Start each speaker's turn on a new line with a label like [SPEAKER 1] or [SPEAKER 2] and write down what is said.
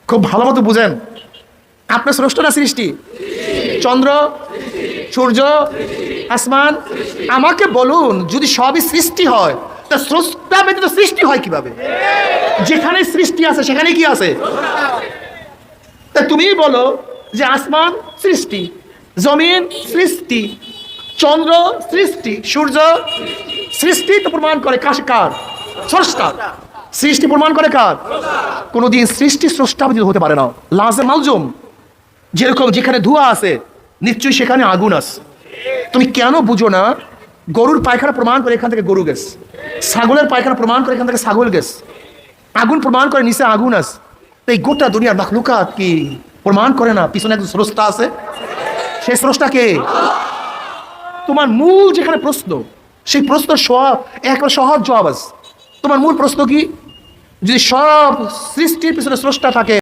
[SPEAKER 1] খুব ভালো মতো বুঝেন, আপনার স্রষ্টা না সৃষ্টি? চন্দ্র, সূর্য, আসমান, আমাকে বলুন, যদি সবই সৃষ্টি হয় তা স্রষ্টা ব্যতীত সৃষ্টি হয় কিভাবে? যেখানে সৃষ্টি আছে সেখানে কি আছে? তা তুমি বলো যে আসমান সৃষ্টি, জমিন সৃষ্টি, চন্দ্র সৃষ্টি, সূর্য সৃষ্টি, তো প্রমাণ করে কার? স্রষ্টা। সৃষ্টি প্রমাণ করে কার? কোনদিন সৃষ্টি স্রষ্টা ব্যতীত হতে পারে না। লাজে মালজুম, যেরকম যেখানে ধোঁয়া আছে নিশ্চয়ই সেখানে আগুন আছে। তুমি কেন বুঝো না? গরুর পায়খানা প্রমাণ করে এখান থেকে গরু গেছে, ছাগলের পায়খানা প্রমাণ করে এখান থেকে ছাগল গেছে, আগুন প্রমাণ করে নিচে আগুন আছে। তো এই গোটা দুনিয়ার মাখলুকাত কি প্রমাণ করে না পিছনে একজন স্রষ্টা আছে? সেই স্রষ্টা কে? তোমার মূল যেখানে প্রশ্ন, সেই প্রশ্ন একবার সহজ জবাব আছে। তোমার মূল প্রশ্ন কি? যদি সব সৃষ্টির পিছনে স্রষ্টা থাকে